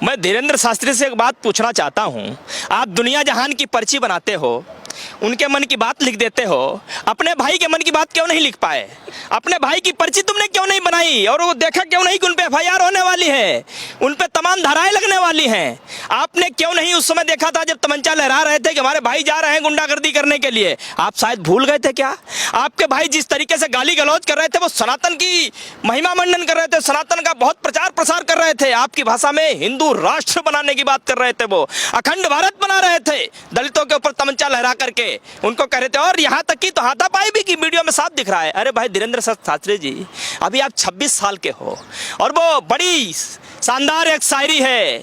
मैं धीरेंद्र शास्त्री से एक बात पूछना चाहता हूं। आप दुनिया जहान की पर्ची बनाते हो, उनके मन की बात लिख देते हो, अपने भाई के मन की बात क्यों नहीं लिख पाए? अपने भाई की पर्ची तुमने क्यों नहीं बनाई? और वो देखा क्यों नहीं कि उन पे एफआईआर होने वाली है, उन पे तमाम धाराएं लगने वाली हैं? आपने क्यों नहीं उस समय देखा था जब तमंचा लहरा रहे थे कि हमारे भाई जा रहे हैं गुंडागर्दी करने के लिए? आप शायद भूल गए थे क्या? आपके भाई जिस तरीके से गाली गलौज कर रहे थे, वो सनातन की महिमा मंडन कर रहे थे, सनातन का बहुत प्रचार प्रसार कर रहे थे, आपकी भाषा में हिंदू राष्ट्र बनाने की बात कर रहे थे, वो अखंड भारत बना रहे थे, दलितों के ऊपर तमंचा लहरा करके उनको कह रहे थे। और यहाँ तक कि तो हाथापाई भी की वीडियो में साफ दिख रहा है। अरे भाई धीरेंद्र शास्त्री जी, अभी आप 26 साल के हो और वो बड़ी शानदार एक शायरी है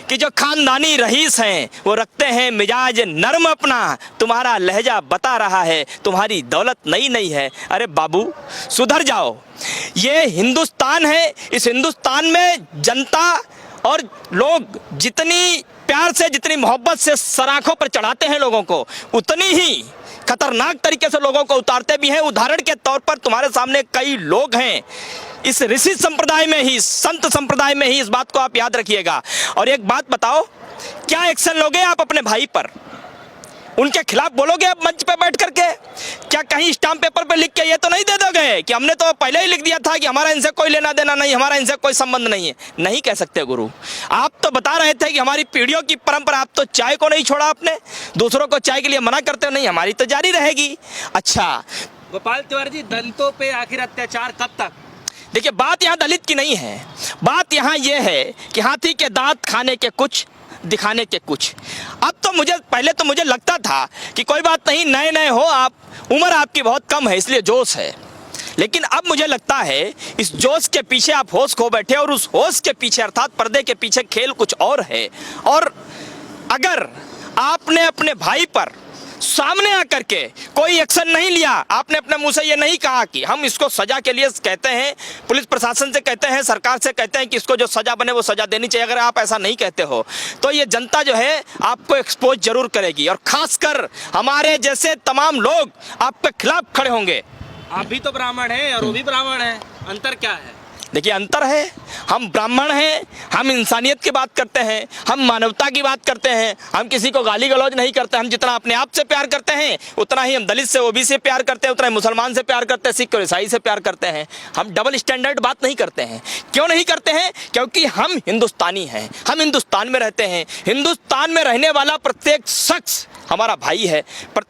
कि जो खानदानी रईस हैं वो रखते हैं मिजाज नर्म अपना, तुम्हारा लहजा बता रहा है तुम्हारी दौलत नई नई है। अरे बाबू सुधर जाओ, ये हिंदुस्तान है, इस हिंदुस्तान में जनता और लोग जितनी प्यार से, जितनी मोहब्बत से सराखों पर चढ़ाते हैं लोगों को, उतनी ही खतरनाक तरीके से लोगों को उतारते भी हैं। उदाहरण के तौर पर तुम्हारे सामने कई लोग हैं इस ऋषि संप्रदाय में ही, संत संप्रदाय में ही, इस बात को आप याद रखिएगा। और एक बात बताओ, क्या एक्शन लोगे आप अपने भाई पर? उनके खिलाफ बोलोगे आप मंच पे बैठ करके? क्या कहीं स्टाम्प पेपर पे लिख के ये तो नहीं दे दोगे कि हमने तो पहले ही लिख दिया था कि हमारा इनसे कोई लेना देना नहीं, हमारा इनसे कोई संबंध नहीं है? नहीं कह सकते गुरु। आप तो बता रहे थे कि हमारी पीढ़ियों की परंपरा, आप तो चाय को नहीं छोड़ा आपने, दूसरों को चाय के लिए मना करते हो, नहीं हमारी तो जारी रहेगी। अच्छा गोपाल तिवारी जी, दलितों पे आखिर अत्याचार कब तक? देखिए, बात यहाँ दलित की नहीं है, बात यहाँ ये है कि हाथी के दांत खाने के कुछ, दिखाने के कुछ। अब तो मुझे, पहले तो मुझे लगता था कि कोई बात नहीं, नए नए हो आप, उम्र आपकी बहुत कम है इसलिए जोश है, लेकिन अब मुझे लगता है इस जोश के पीछे आप होश खो बैठे, और उस होश के पीछे अर्थात पर्दे के पीछे खेल कुछ और है। और अगर आपने अपने भाई पर सामने आकर के कोई एक्शन नहीं लिया, आपने अपने मुंह से ये नहीं कहा कि हम इसको सजा के लिए कहते हैं, पुलिस प्रशासन से कहते हैं, सरकार से कहते हैं कि इसको जो सजा बने वो सजा देनी चाहिए, अगर आप ऐसा नहीं कहते हो तो ये जनता जो है आपको एक्सपोज जरूर करेगी, और खासकर हमारे जैसे तमाम लोग आपके खिलाफ खड़े होंगे। आप भी तो ब्राह्मण हैं और वो भी ब्राह्मण है, अंतर क्या है? देखिए, अंतर है, हम ब्राह्मण हैं, हम इंसानियत की बात करते हैं, हम मानवता की बात करते हैं, हम किसी को गाली गलौज नहीं करते। हम जितना अपने आप से प्यार करते हैं उतना ही हम दलित से, ओबीसी से प्यार करते हैं, उतना ही मुसलमान से प्यार करते हैं, सिख और ईसाई से प्यार करते हैं। हम डबल स्टैंडर्ड बात नहीं करते हैं। क्यों नहीं करते हैं? क्योंकि हम हिंदुस्तानी हैं, हम हिंदुस्तान में रहते हैं। हिंदुस्तान में रहने वाला प्रत्येक शख्स हमारा भाई है,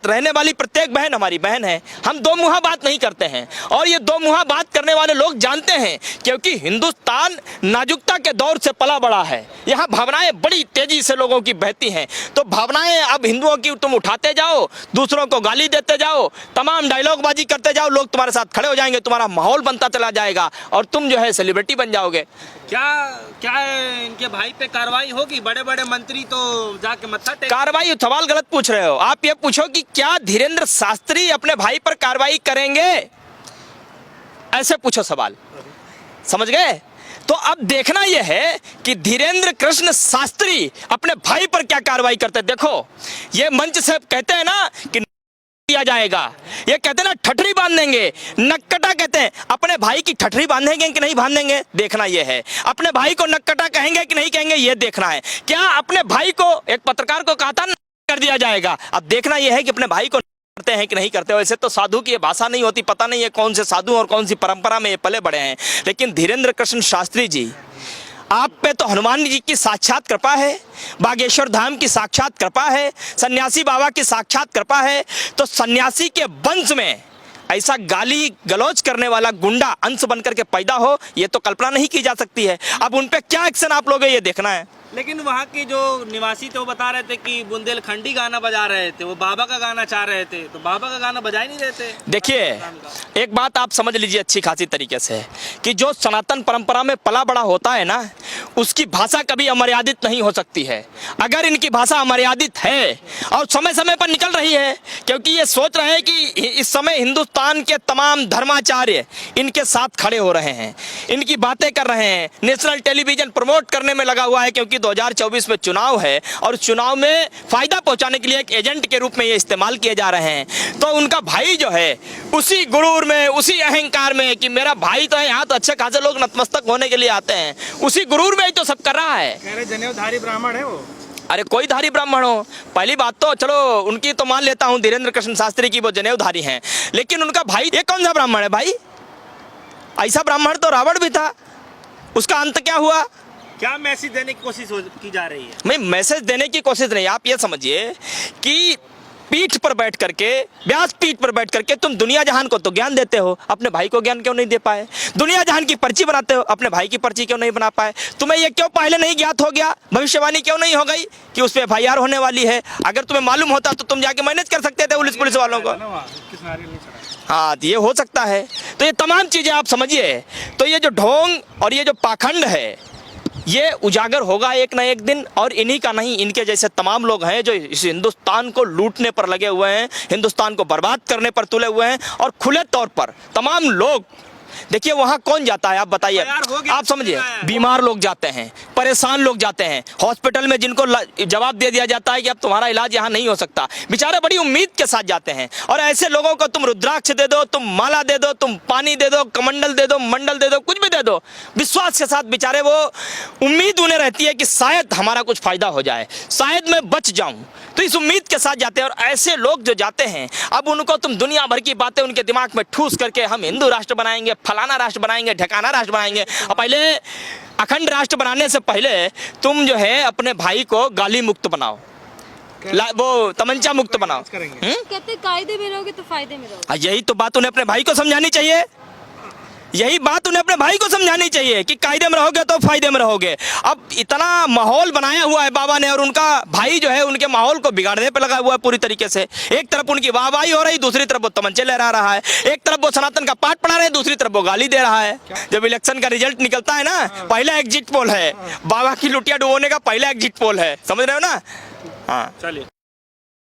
रहने वाली प्रत्येक बहन हमारी बहन है। हम दो मुहा बात नहीं करते हैं, और ये दो मुहा बात करने वाले लोग जानते हैं, क्योंकि हिंदुस्तान नाजुकता के दौर से पला बड़ा है। यहाँ भावनाएं बड़ी तेजी से लोगों की बहती हैं, तो भावनाएं अब हिंदुओं की तुम उठाते जाओ, दूसरों को गाली देते जाओ, तमाम डायलॉगबाजी करते जाओ, लोग तुम्हारे साथ खड़े हो जाएंगे, तुम्हारा माहौल बनता चला जाएगा और तुम जो है सेलिब्रिटी बन जाओगे। क्या इनके भाई पे कार्रवाई होगी? बड़े बड़े मंत्री तो जाके मत्था टेक। कार्रवाई, सवाल गलत पूछ रहे हो आप। ये पूछो कि क्या धीरेंद्र शास्त्री अपने भाई पर कार्रवाई करेंगे, ऐसे पूछो सवाल, समझ गए? तो अब देखना यह है कि धीरेंद्र कृष्ण शास्त्री अपने भाई पर क्या कार्रवाई करते हैं। देखो, ये मंच से कहते हैं ना कि दिया जाएगा, ये कहते हैं ना ठठरी बांध देंगे, नक्कटा कहते हैं, अपने भाई की ठठरी बांधेंगे कि नहीं बांधेंगे, देखना यह है। अपने भाई को नक्कटा कहेंगे कि नहीं कहेंगे, ये देखना है। क्या अपने भाई को, एक पत्रकार को कहा था कर दिया जाएगा, अब देखना यह है कि अपने भाई को करते हैं कि नहीं करते। वैसे तो साधु की ये भाषा नहीं होती, पता नहीं है कौन से साधु और कौन सी परंपरा में ये पले बड़े हैं, लेकिन धीरेंद्र कृष्ण शास्त्री जी, आप पे तो हनुमान जी की साक्षात कृपा है, बागेश्वर धाम की साक्षात कृपा है, सन्यासी बाबा की साक्षात कृपा है। तो सन्यासी के वंश में ऐसा गाली गलौज करने वाला गुंडा अंश बनकर के पैदा हो, ये तो कल्पना नहीं की जा सकती है। अब उन पे क्या एक्शन आप लोगे, ये देखना है। लेकिन वहाँ के जो निवासी थे वो बता रहे थे कि बुंदेलखंडी गाना बजा रहे थे, वो बाबा का गाना चाह रहे थे, तो बाबा का गाना बजा ही नहीं रहे थे। देखिए, एक बात आप समझ लीजिए अच्छी खासी तरीके से कि जो सनातन परंपरा में पला बड़ा होता है ना, उसकी भाषा कभी अमर्यादित नहीं हो सकती है। अगर इनकी भाषा अमर्यादित है और समय समय पर निकल रही है, क्योंकि ये सोच रहे हैं कि इस समय हिंदुस्तान के तमाम धर्माचार्य इनके साथ खड़े हो रहे हैं, इनकी बातें कर रहे हैं, नेशनल टेलीविजन प्रमोट करने में लगा हुआ है, क्योंकि 2024 में चुनाव है और चुनाव में फायदा पहुंचाने के लिए एक एजेंट के रूप में ये इस्तेमाल किए जा रहे हैं, तो उनका भाई जो है उसी गुरूर में, उसी अहंकार में कि मेरा भाई तो है, यहाँ तो अच्छे खासे लोग नतमस्तक होने के लिए आते हैं, उसी गुरूर में ही तो सब कर रहा है। कह रहे जनेऊधारी ब्राह्मण है वो। अरे कोई धारी ब्राह्मण हो, पहली बात तो चलो उनकी तो मान लेता हूँ, धीरेन्द्र कृष्ण शास्त्री की वो जनेऊधारी हैं, लेकिन उनका भाई ये कौन सा ब्राह्मण है भाई? ऐसा ब्राह्मण तो रावण भी था, उसका अंत क्या हुआ? क्या मैसेज देने की कोशिश की जा रही है? मैं मैसेज देने की कोशिश नहीं, आप ये समझिए कि पीठ पर बैठ करके, व्यास पीठ पर बैठ करके तुम दुनिया जहान को तो ज्ञान देते हो, अपने भाई को ज्ञान क्यों नहीं दे पाए? दुनिया जहान की पर्ची बनाते हो, अपने भाई की पर्ची क्यों नहीं बना पाए? तुम्हें ये क्यों पहले नहीं ज्ञात हो गया, भविष्यवाणी क्यों नहीं हो गई कि उस पर FIR होने वाली है? अगर तुम्हें मालूम होता तो तुम जाके मैनेज कर सकते थे पुलिस वालों को। हाँ, ये हो सकता है। तो ये तमाम चीजें आप समझिए, तो ये जो ढोंग और ये जो पाखंड है ये उजागर होगा एक ना एक दिन, और इन्हीं का नहीं, इनके जैसे तमाम लोग हैं जो इस हिंदुस्तान को लूटने पर लगे हुए हैं, हिंदुस्तान को बर्बाद करने पर तुले हुए हैं, और खुले तौर पर तमाम लोग, देखिए वहां कौन जाता है आप बताइए, आप समझिए, बीमार लोग जाते हैं, परेशान लोग जाते हैं हॉस्पिटल में, जिनको जवाब दे दिया जाता है कि अब तुम्हारा इलाज यहाँ नहीं हो सकता, बेचारे बड़ी उम्मीद के साथ जाते हैं, और ऐसे लोगों को तुम रुद्राक्ष दे दो, तुम माला दे दो, तुम पानी दे दो, कमंडल दे दो, मंडल दे दो, कुछ भी दे दो, विश्वास के साथ बेचारे वो उम्मीद उन्हें रहती है कि शायद हमारा कुछ फायदा हो जाए, शायद मैं बच जाऊं, तो इस उम्मीद के साथ जाते हैं। और ऐसे लोग जो जाते हैं, अब उनको तुम दुनिया भर की बातें उनके दिमाग में ठूस करके हम हिंदू राष्ट्र बनाएंगे, फलाना राष्ट्र बनाएंगे, ढकाना राष्ट्र बनाएंगे, और पहले अखंड राष्ट्र बनाने से पहले तुम जो है अपने भाई को गाली मुक्त बनाओ, वो तमंचा मुक्त बनाओ। कहते कायदे में रहोगे तो फायदे में रहोगे। यही तो बात उन्हें अपने भाई को समझानी चाहिए, यही बात उन्हें अपने भाई को समझानी चाहिए कि कायदे में रहोगे तो फायदे में रहोगे। अब इतना माहौल बनाया हुआ है बाबा ने, और उनका भाई जो है उनके माहौल को बिगाड़ने पे लगा हुआ है पूरी तरीके से। एक तरफ उनकी वाहवाही हो रही, दूसरी तरफ वो तमंचे लहरा रहा है, एक तरफ वो सनातन का पाठ पढ़ा रहे हैं, दूसरी तरफ वो गाली दे रहा है। जब इलेक्शन का रिजल्ट निकलता है ना, पहला एग्जिट पोल है, बाबा की लुटिया डुबोने का पहला एग्जिट पोल है, समझ रहे हो ना? हाँ, चलिए।